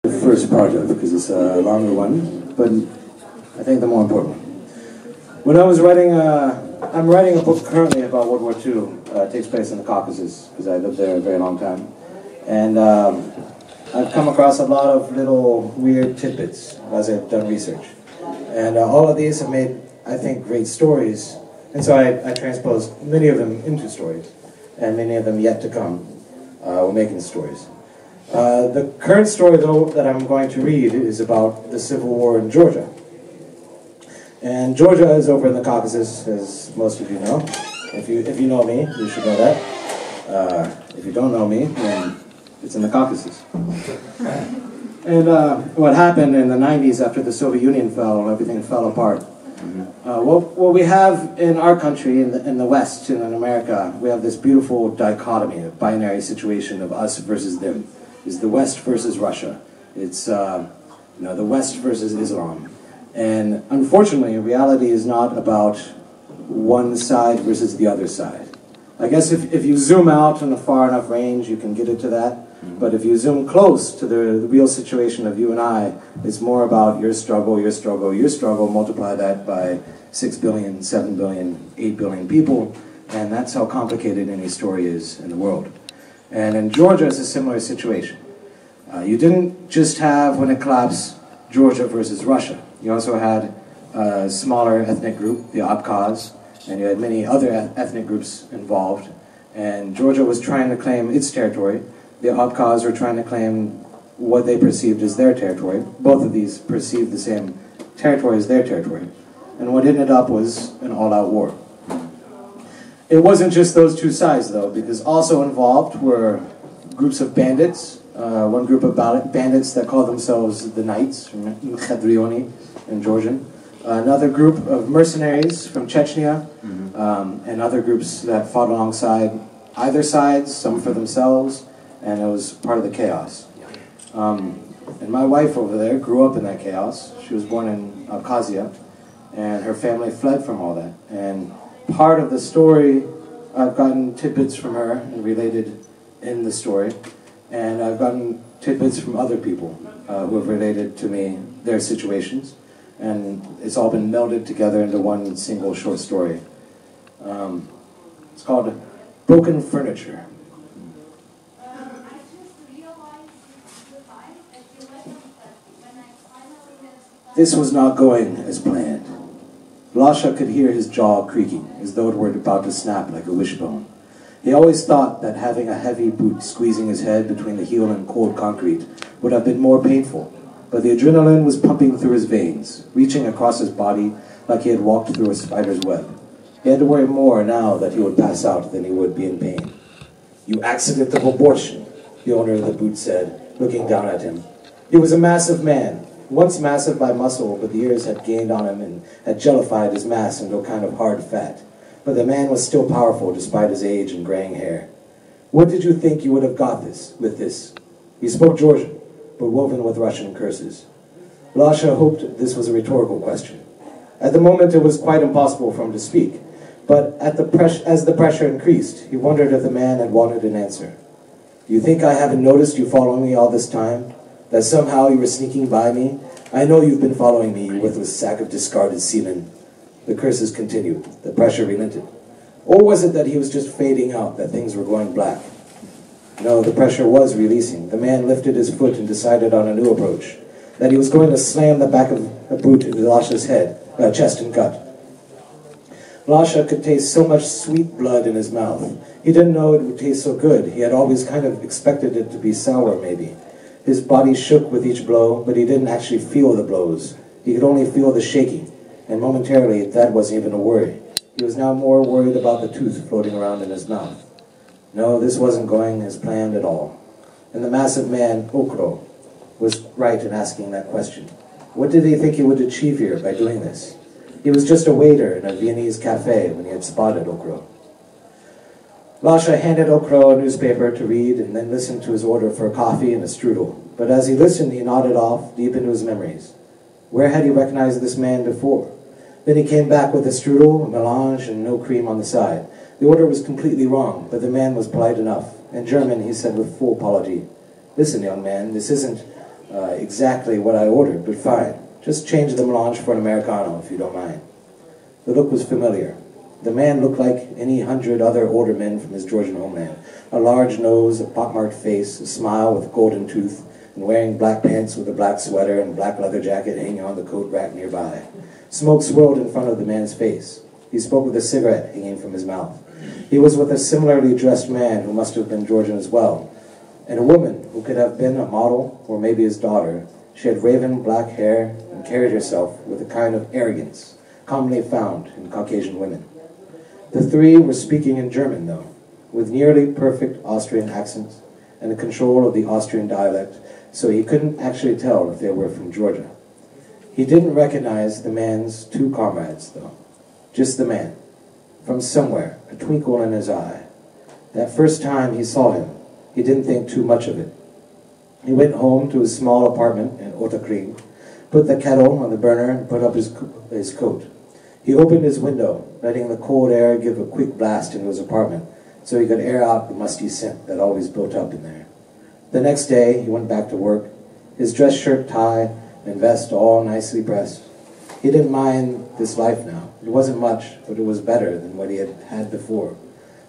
The first part of, because it's a longer one, but I think the more important one. When I was writing, I'm writing a book currently about World War II. It takes place in the Caucasus, because I lived there a very long time. And I've come across a lot of little weird tidbits as I've done research. And all of these have made, I think, great stories. And so I transposed many of them into stories, and many of them yet to come. We're making stories. The current story, though, that I'm going to read is about the Civil War in Georgia. And Georgia is over in the Caucasus, as most of you know. If you know me, you should know that. If you don't know me, then it's in the Caucasus. And what happened in the 90s after the Soviet Union fell and everything fell apart. What we have in our country, in the West, in America, we have this beautiful dichotomy, a binary situation of us versus them. It's the West versus Russia. It's the West versus Islam. And unfortunately, reality is not about one side versus the other side. I guess if you zoom out in a far enough range, you can get into that. But if you zoom close to the real situation of you and I, it's more about your struggle, your struggle, your struggle, multiply that by 6 billion, 7 billion, 8 billion people, and that's how complicated any story is in the world. And in Georgia, it's a similar situation. You didn't just have, when it collapsed, Georgia versus Russia. You also had a smaller ethnic group, the Abkhaz, and you had many other ethnic groups involved. And Georgia was trying to claim its territory. The Abkhaz were trying to claim what they perceived as their territory. Both of these perceived the same territory as their territory. And what ended up was an all-out war. It wasn't just those two sides, though, because also involved were groups of bandits. One group of bandits that call themselves the Knights, from Khadrioni in Georgian. Another group of mercenaries from Chechnya, and other groups that fought alongside either sides, some for themselves, and it was part of the chaos. And my wife over there grew up in that chaos. She was born in Abkhazia, and her family fled from all that. And part of the story, I've gotten tidbits from her and related in the story, and I've gotten tidbits from other people who have related to me their situations, and it's all been melded together into one single short story. It's called Broken Furniture. This was not going as planned. Lasha could hear his jaw creaking, as though it were about to snap like a wishbone. He always thought that having a heavy boot squeezing his head between the heel and cold concrete would have been more painful, but the adrenaline was pumping through his veins, reaching across his body like he had walked through a spider's web. He had to worry more now that he would pass out than he would be in pain. "You accident of abortion," the owner of the boot said, looking down at him. He was a massive man, once massive by muscle, but the years had gained on him and had jellified his mass into a kind of hard fat. But the man was still powerful despite his age and graying hair. "What did you think you would have got with this?" He spoke Georgian, but woven with Russian curses. Lasha hoped this was a rhetorical question. At the moment it was quite impossible for him to speak, but as the pressure increased, he wondered if the man had wanted an answer. "Do you think I haven't noticed you following me all this time? That somehow you were sneaking by me? I know you've been following me, you worthless sack of discarded semen." The curses continued. The pressure relented. Or was it that he was just fading out, that things were going black? No, the pressure was releasing. The man lifted his foot and decided on a new approach, that he was going to slam the back of a boot into Lasha's chest and gut. Lasha could taste so much sweet blood in his mouth. He didn't know it would taste so good. He had always kind of expected it to be sour, maybe. His body shook with each blow, but he didn't actually feel the blows. He could only feel the shaking, and momentarily that wasn't even a worry. He was now more worried about the tooth floating around in his mouth. No, this wasn't going as planned at all. And the massive man, Okro, was right in asking that question. What did he think he would achieve here by doing this? He was just a waiter in a Viennese cafe when he had spotted Okro. Lasha handed Okro a newspaper to read and then listened to his order for a coffee and a strudel. But as he listened, he nodded off deep into his memories. Where had he recognized this man before? Then he came back with a strudel, a melange, and no cream on the side. The order was completely wrong, but the man was polite enough. In German, he said with full apology, "Listen, young man, this isn't exactly what I ordered, but fine. Just change the melange for an Americano, if you don't mind. The look was familiar. The man looked like any 100 other older men from his Georgian homeland. A large nose, a pockmarked face, a smile with golden tooth, and wearing black pants with a black sweater and black leather jacket hanging on the coat rack nearby. Smoke swirled in front of the man's face. He spoke with a cigarette hanging from his mouth. He was with a similarly dressed man who must have been Georgian as well, and a woman who could have been a model or maybe his daughter. She had raven black hair and carried herself with a kind of arrogance commonly found in Caucasian women. The three were speaking in German, though, with nearly perfect Austrian accents and a control of the Austrian dialect, so he couldn't actually tell if they were from Georgia. He didn't recognize the man's two comrades, though. Just the man. From somewhere, a twinkle in his eye. That first time he saw him, he didn't think too much of it. He went home to his small apartment in Ottakring, put the kettle on the burner and put up his coat. He opened his window, letting the cold air give a quick blast into his apartment so he could air out the musty scent that always built up in there. The next day, he went back to work, his dress shirt, tie, and vest all nicely pressed. He didn't mind this life now. It wasn't much, but it was better than what he had had before,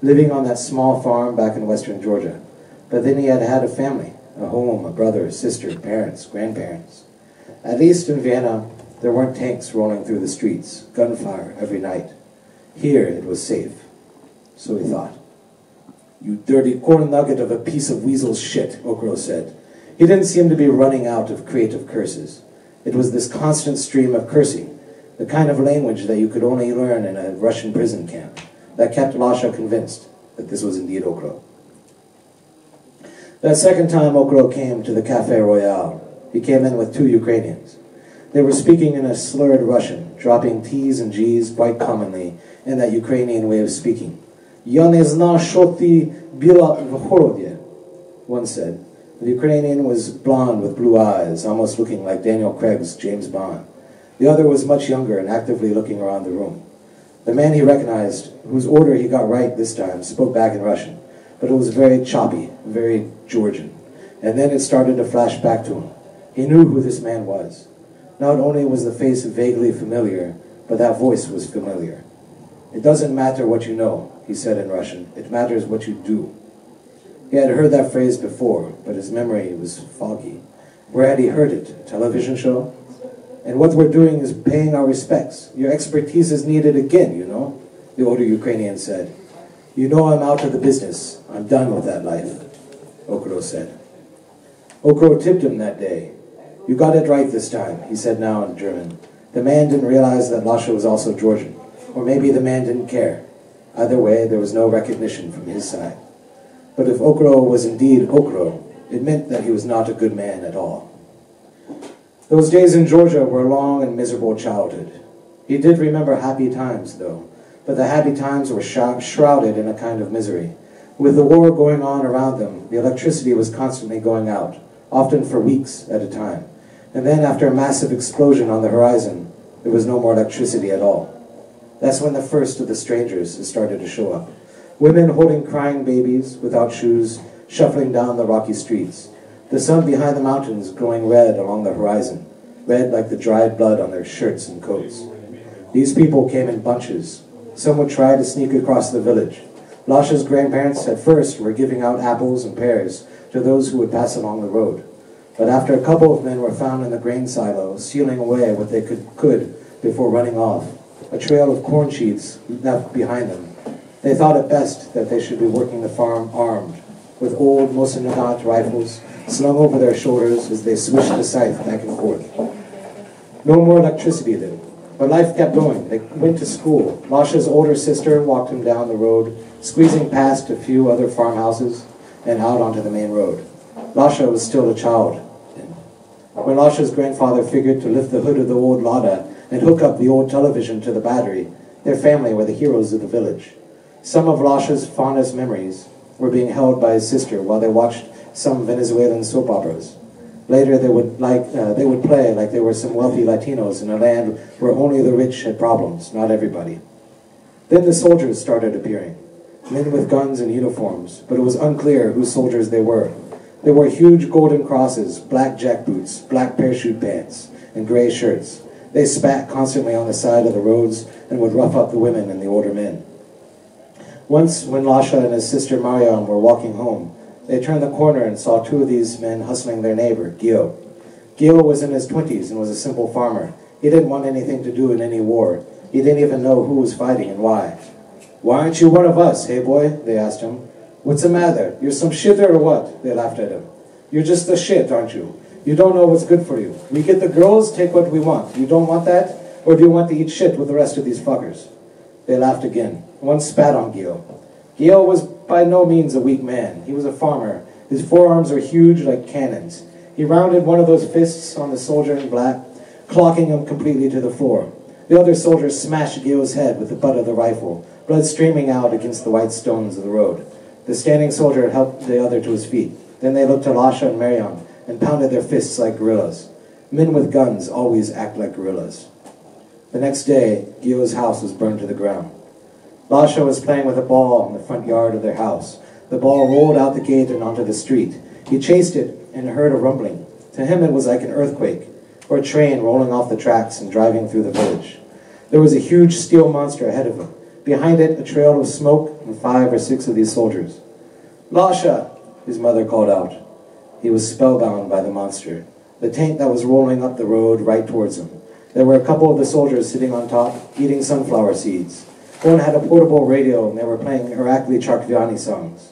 living on that small farm back in western Georgia. But then he had had a family, a home, a brother, a sister, parents, grandparents. At least in Vienna, there weren't tanks rolling through the streets, gunfire every night. Here it was safe. So he thought. "You dirty corn nugget of a piece of weasel's shit," Okro said. He didn't seem to be running out of creative curses. It was this constant stream of cursing, the kind of language that you could only learn in a Russian prison camp, that kept Lasha convinced that this was indeed Okro. That second time Okro came to the Café Royale, he came in with two Ukrainians. They were speaking in a slurred Russian, dropping T's and G's quite commonly in that Ukrainian way of speaking. "Я не знаю, что ты была в городе," one said. The Ukrainian was blonde with blue eyes, almost looking like Daniel Craig's James Bond. The other was much younger and actively looking around the room. The man he recognized, whose order he got right this time, spoke back in Russian, but it was very choppy, very Georgian. And then it started to flash back to him. He knew who this man was. Not only was the face vaguely familiar, but that voice was familiar. "It doesn't matter what you know," he said in Russian. "It matters what you do." He had heard that phrase before, but his memory was foggy. Where had he heard it? A television show? "And what we're doing is paying our respects. Your expertise is needed again, you know," the older Ukrainian said. "You know I'm out of the business. I'm done with that life," Okro said. Okro tipped him that day. "You got it right this time," he said now in German. The man didn't realize that Lasha was also Georgian, or maybe the man didn't care. Either way, there was no recognition from his side. But if Okro was indeed Okro, it meant that he was not a good man at all. Those days in Georgia were a long and miserable childhood. He did remember happy times, though, but the happy times were shrouded in a kind of misery. With the war going on around them, the electricity was constantly going out, often for weeks at a time. And then after a massive explosion on the horizon, there was no more electricity at all. That's when the first of the strangers started to show up. Women holding crying babies, without shoes, shuffling down the rocky streets. The sun behind the mountains glowing red along the horizon, red like the dried blood on their shirts and coats. These people came in bunches. Some would try to sneak across the village. Lasha's grandparents at first were giving out apples and pears to those who would pass along the road. But after a couple of men were found in the grain silo, sealing away what they could before running off, a trail of corn sheaths left behind them, they thought it best that they should be working the farm armed, with old Mosinagant rifles slung over their shoulders as they swished the scythe back and forth. No more electricity then, but life kept going. They went to school. Lasha's older sister walked him down the road, squeezing past a few other farmhouses and out onto the main road. Lasha was still a child then. When Lasha's grandfather figured to lift the hood of the old Lada and hook up the old television to the battery, their family were the heroes of the village. Some of Lasha's fondest memories were being held by his sister while they watched some Venezuelan soap operas. Later they would play like they were some wealthy Latinos in a land where only the rich had problems, not everybody. Then the soldiers started appearing, men with guns and uniforms, but it was unclear whose soldiers they were. They wore huge golden crosses, black jackboots, black parachute pants, and gray shirts. They spat constantly on the side of the roads and would rough up the women and the older men. Once, when Lasha and his sister Mariam were walking home, they turned the corner and saw two of these men hustling their neighbor, Gio. Gio was in his 20s and was a simple farmer. He didn't want anything to do in any war. He didn't even know who was fighting and why. "Why aren't you one of us, hey boy?" they asked him. "What's the matter? You're some shitter or what?" They laughed at him. "You're just a shit, aren't you? You don't know what's good for you. We get the girls, take what we want. You don't want that? Or do you want to eat shit with the rest of these fuckers?" They laughed again. One spat on Gio. Gio was by no means a weak man. He was a farmer. His forearms were huge like cannons. He rounded one of those fists on the soldier in black, clocking him completely to the floor. The other soldier smashed Gio's head with the butt of the rifle, blood streaming out against the white stones of the road. The standing soldier helped the other to his feet. Then they looked to Lasha and Mariam and pounded their fists like gorillas. Men with guns always act like gorillas. The next day, Gio's house was burned to the ground. Lasha was playing with a ball in the front yard of their house. The ball rolled out the gate and onto the street. He chased it and heard a rumbling. To him it was like an earthquake, or a train rolling off the tracks and driving through the village. There was a huge steel monster ahead of him. Behind it, a trail of smoke and 5 or 6 of these soldiers. "Lasha!" his mother called out. He was spellbound by the monster, the tank that was rolling up the road right towards him. There were a couple of the soldiers sitting on top, eating sunflower seeds. One had a portable radio, and they were playing Irakli Tchaiovna songs.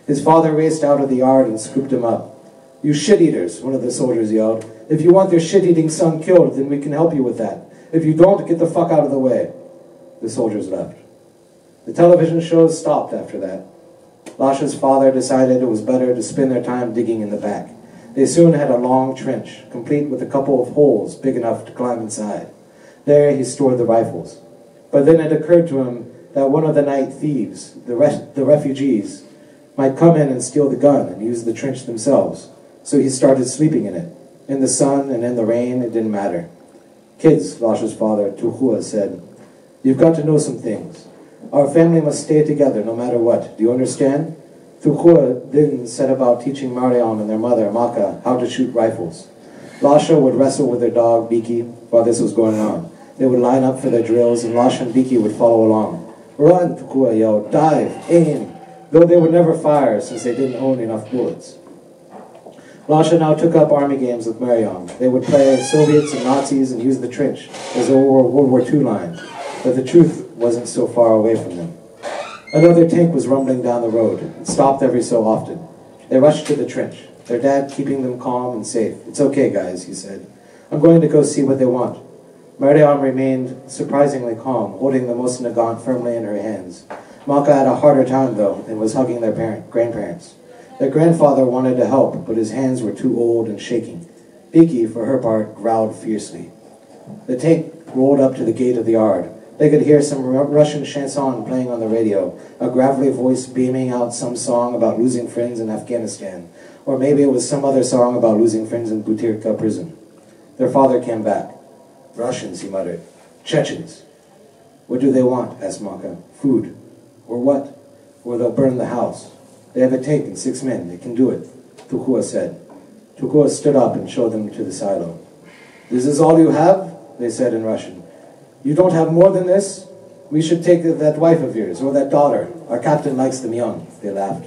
His father raced out of the yard and scooped him up. "You shit-eaters," one of the soldiers yelled. "If you want their shit-eating son killed, then we can help you with that. If you don't, get the fuck out of the way." The soldiers left. The television shows stopped after that. Lasha's father decided it was better to spend their time digging in the back. They soon had a long trench, complete with a couple of holes big enough to climb inside. There he stored the rifles. But then it occurred to him that one of the night thieves, the refugees, might come in and steal the gun and use the trench themselves. So he started sleeping in it. In the sun and in the rain, it didn't matter. "Kids," Lasha's father, Tuhua, said, "you've got to know some things. Our family must stay together no matter what. Do you understand?" Tuhua then set about teaching Mariam and their mother, Maka, how to shoot rifles. Lasha would wrestle with their dog, Biki, while this was going on. They would line up for their drills, and Lasha and Biki would follow along. "Run," Tuhua yelled. "Dive, aim," though they would never fire since they didn't own enough bullets. Lasha now took up army games with Mariam. They would play Soviets and Nazis and use the trench as a World War II line, but the truth wasn't so far away from them. Another tank was rumbling down the road. It stopped every so often. They rushed to the trench, their dad keeping them calm and safe. "It's okay, guys," he said. "I'm going to go see what they want." Mariam remained surprisingly calm, holding the most Nagant firmly in her hands. Maka had a harder time, though, and was hugging their grandparents. Their grandfather wanted to help, but his hands were too old and shaking. Biki, for her part, growled fiercely. The tank rolled up to the gate of the yard. They could hear some Russian chanson playing on the radio, a gravelly voice beaming out some song about losing friends in Afghanistan, or maybe it was some other song about losing friends in Butyrka prison. Their father came back. "Russians," he muttered. "Chechens." "What do they want?" asked Maka. "Food." "Or what?" "Or they'll burn the house." "They have a tank and 6 men. They can do it," Tukua said. Tukua stood up and showed them to the silo. "This is all you have?" they said in Russian. "You don't have more than this? We should take that wife of yours, or that daughter. Our captain likes them young." They laughed.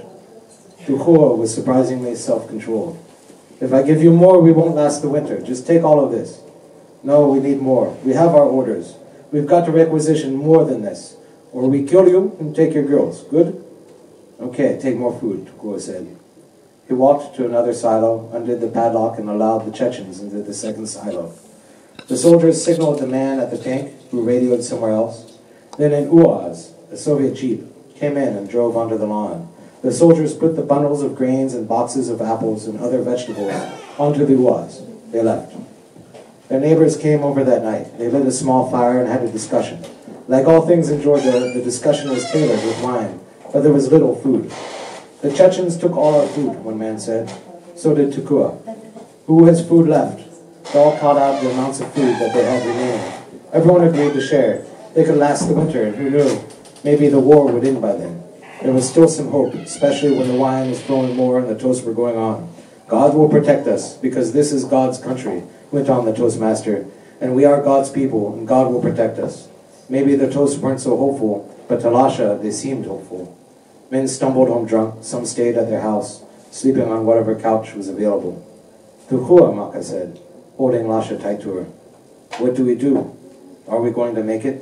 Tukua was surprisingly self-controlled. "If I give you more, we won't last the winter. Just take all of this." "No, we need more. We have our orders. We've got to requisition more than this. Or we kill you and take your girls. Good?" "Okay, take more food," Tukua said. He walked to another silo, undid the padlock, and allowed the Chechens into the second silo. The soldiers signaled the man at the tank, who radioed somewhere else. Then an UAZ, a Soviet jeep, came in and drove onto the lawn. The soldiers put the bundles of grains and boxes of apples and other vegetables onto the UAZ. They left. Their neighbors came over that night. They lit a small fire and had a discussion. Like all things in Georgia, the discussion was tailored with wine, but there was little food. "The Chechens took all our food," one man said. So did Tukua. "Who has food left?" They all caught out the amounts of food that they had remaining. Everyone agreed to share. They could last the winter, and who knew, maybe the war would end by then. There was still some hope, especially when the wine was flowing more and the toasts were going on. God will protect us, because this is God's country, went on the Toastmaster, and we are God's people, and God will protect us. Maybe the toasts weren't so hopeful, but to Lasha, they seemed hopeful. Men stumbled home drunk, some stayed at their house, sleeping on whatever couch was available. Tuhua, Maka said, holding Lasha tight to her. What do we do? Are we going to make it?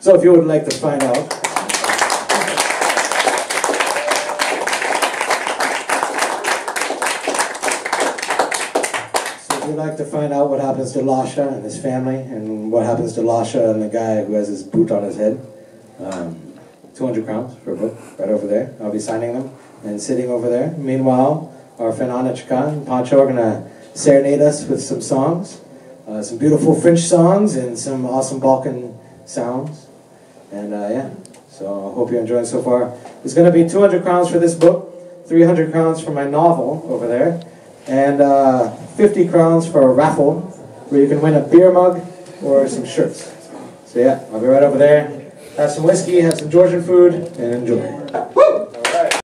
So if you would like to find out, what happens to Lasha and his family, and what happens to Lasha and the guy who has his boot on his head, 200 crowns for a book, right over there. I'll be signing them, and sitting over there. Meanwhile, our friend Anachka and Pancho are going to serenade us with some songs, some beautiful French songs, and some awesome Balkan sounds. And yeah, so I hope you're enjoying so far. There's going to be 200 crowns for this book, 300 crowns for my novel over there, and 50 crowns for a raffle where you can win a beer mug or some shirts. So yeah, I'll be right over there. Have some whiskey, have some Georgian food, and enjoy. Woo!